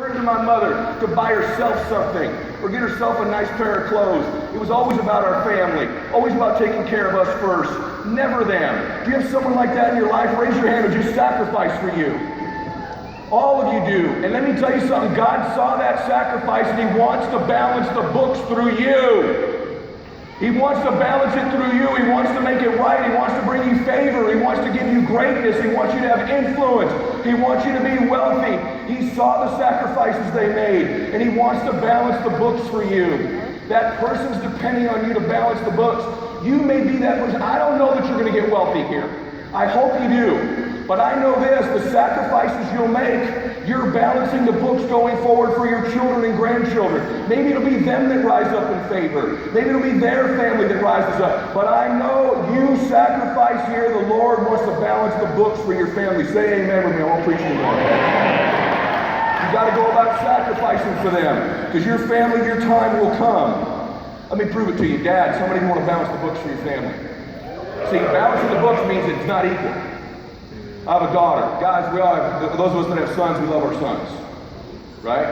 turn to my mother to buy herself something or get herself a nice pair of clothes. It was always about our family, always about taking care of us first, never them. Do you have someone like that in your life? Raise your hand or just sacrifice for you. All of you do. And let me tell you something, God saw that sacrifice and He wants to balance the books through you. He wants to balance it through you. He wants to make it right. He wants to bring you favor. He wants to give you greatness. He wants you to have influence. He wants you to be wealthy. He saw the sacrifices they made, and He wants to balance the books for you. That person's depending on you to balance the books. You may be that person. I don't know that you're going to get wealthy here. I hope you do. But I know this, the sacrifices you'll make, you're balancing the books going forward for your children and grandchildren. Maybe it'll be them that rise up in favor. Maybe it'll be their family that rises up. But I know you sacrifice here, the Lord wants to balance the books for your family. Say amen with me, I won't preach anymore. You got to go about sacrificing for them, because your family, your time will come. Let me prove it to you. Dad, somebody want to balance the books for your family. See, balancing the books means it's not equal. I have a daughter. Guys, we all have, those of us that have sons, we love our sons. Right?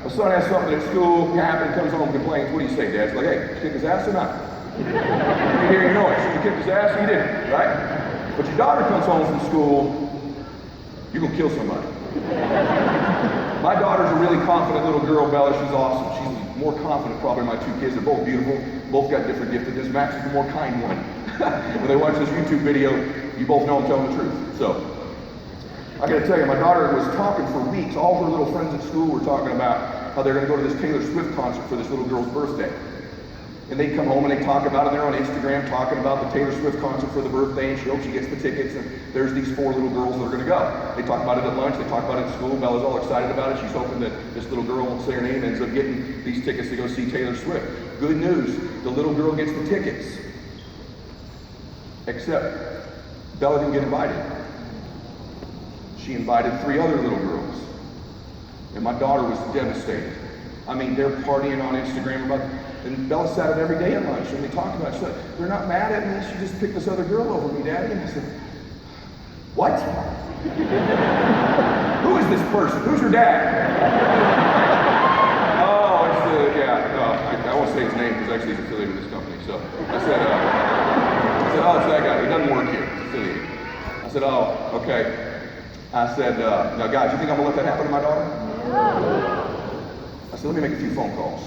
A son has something at school, happens, comes home, complains. What do you say, Dad? It's like, hey, did you kick his ass or not? You hear your noise. You kicked his ass or you didn't, right? But your daughter comes home from school, you're going to kill somebody. My daughter's a really confident little girl, Bella. She's awesome. She's more confident probably than my two kids. They're both beautiful. Both got different giftedness. Max is the more kind one. When they watch this YouTube video, you both know I'm telling the truth. So, I gotta tell you, my daughter was talking for weeks. All her little friends at school were talking about how they're gonna go to this Taylor Swift concert for this little girl's birthday. And they come home and they talk about it. They're on Instagram talking about the Taylor Swift concert for the birthday, and she hopes she gets the tickets, and there's these 4 little girls that are gonna go. They talk about it at lunch, they talk about it at school. Bella's all excited about it. She's hoping that this little girl won't say her name and ends up getting these tickets to go see Taylor Swift. Good news, the little girl gets the tickets. Except Bella didn't get invited. She invited 3 other little girls. And my daughter was devastated. I mean, they're partying on Instagram about it. And Bella sat it every day at lunch, and they talked about it. She said, they're not mad at me. She just picked this other girl over me, Daddy. And I said, what? Who is this person? Who's your dad? Oh, it's I won't say his name because actually he's affiliated with this company. So I said, oh, it's that guy. He doesn't work here. He's affiliated. I said, oh, okay. I said, now guys, you think I'm going to let that happen to my daughter? I said, let me make a few phone calls.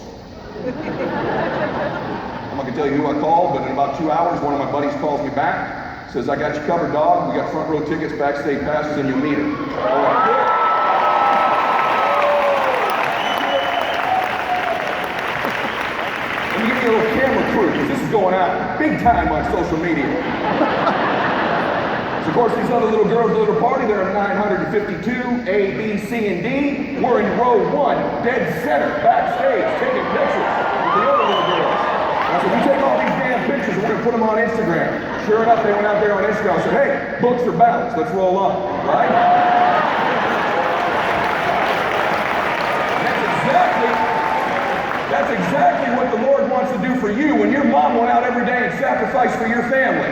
I'm not going to tell you who I called, but in about 2 hours, one of my buddies calls me back, says, I got you covered, dog. We got front row tickets, backstage passes, and you'll meet her. Let me give you a little camera crew, because this is going out big time on social media. So of course, these other little girls at the party, they're at 952, A, B, C, and D. We're in row 1, dead center, backstage, taking pictures with the other little girls. I said, you take all these damn pictures, we're going to put them on Instagram. Sure enough, they went out there on Instagram and said, hey, books are balanced, let's roll up, right? That's exactly what the Lord wants to do for you. When your mom went out every day and sacrificed for your family,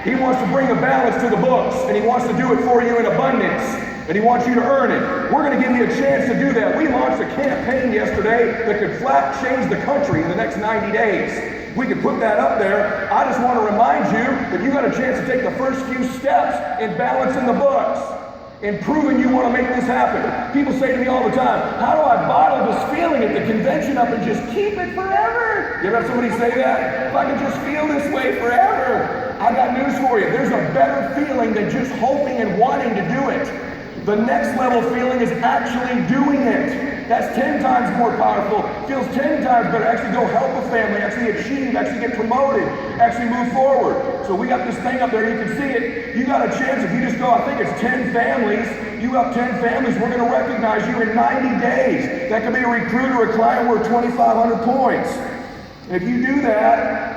He wants to bring a balance to the books, and He wants to do it for you in abundance, and He wants you to earn it. We're going to give you a chance to do that. We launched a campaign yesterday that could flat change the country in the next 90 days. We could put that up there. I just want to remind you that you got a chance to take the first few steps in balancing the books, in proving you want to make this happen. People say to me all the time, how do I bottle this feeling at the convention up and just keep it forever? You ever have somebody say that? If I can just feel this way forever. I got news for you. There's a better feeling than just hoping and wanting to do it. The next level feeling is actually doing it. That's 10 times more powerful. Feels 10 times better. Actually go help a family, actually achieve, actually get promoted, actually move forward. So we got this thing up there, you can see it. You got a chance if you just go, I think it's 10 families. You have 10 families, we're going to recognize you in 90 days. That could be a recruiter, a client worth 2,500 points. And if you do that,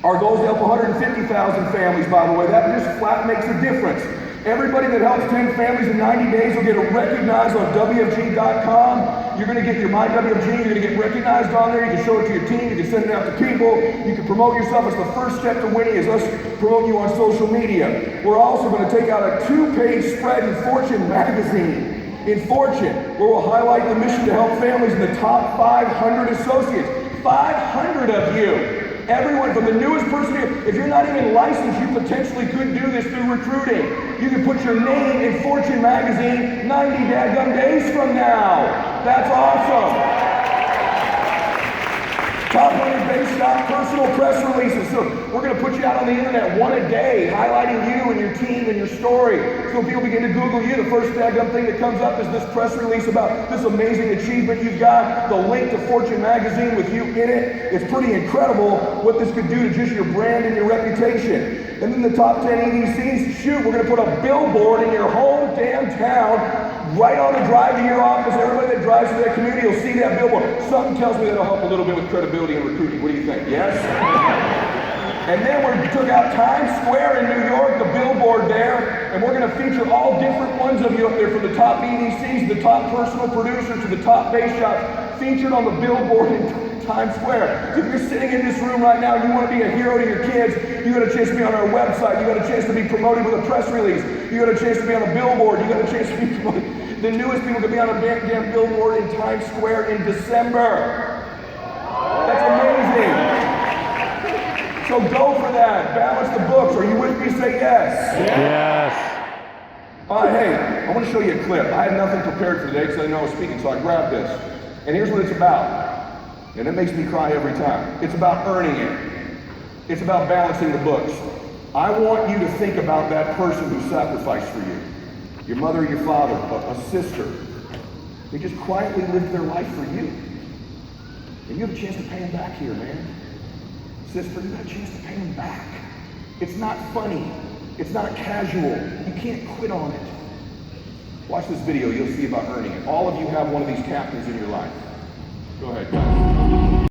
our goal is to help 150,000 families, by the way. That just flat makes a difference. Everybody that helps 10 families in 90 days will get recognized on Wfg.com. You're going to get your My WFG, you're going to get recognized on there. You can show it to your team, you can send it out to people. You can promote yourself. It's the first step to winning is us promoting you on social media. We're also going to take out a 2-page spread in Fortune magazine. in Fortune, where we'll highlight the mission to help families in the top 500 associates. 500 of you. Everyone from the newest person here, if you're not even licensed, you potentially could do this through recruiting. You can put your name in Fortune magazine 90 dadgum days from now. That's awesome. Top 100 base shop personal press releases. So we're going to put you out on the internet one a day, highlighting you and your team and your story. So people begin to Google you. The first daggum thing that comes up is this press release about this amazing achievement you've got. The link to Fortune magazine with you in it. It's pretty incredible what this could do to just your brand and your reputation. And then the top 10 EDCs, shoot, we're going to put a billboard in your home damn town, right on the drive to your office. Everybody that drives to that community will see that billboard. Something tells me that'll help a little bit with credibility and recruiting. What do you think? Yes? And then we took out Times Square in New York, the billboard there, and we're going to feature all different ones of you up there, from the top EDCs, the top personal producers, to the top base shops, featured on the billboard in Times Square. So if you're sitting in this room right now and you want to be a hero to your kids, you got a chance to be on our website, you got a chance to be promoted with a press release, you got a chance to be on a billboard, you got a chance to be promoted. The newest people could be on a damn billboard in Times Square in December. That's amazing. So go for that. Balance the books. Are you with me? Say yes. Yes. Hey, I want to show you a clip. I had nothing prepared for today because I didn't know I was speaking, so I grabbed this. And here's what it's about. And it makes me cry every time. It's about earning it. It's about balancing the books. I want you to think about that person who sacrificed for you. Your mother, your father, a sister. They just quietly lived their life for you. And you have a chance to pay them back here, man. Sister, you got a chance to pay them back. It's not funny. It's not casual. You can't quit on it. Watch this video. You'll see about earning it. All of you have one of these captains in your life. Go ahead.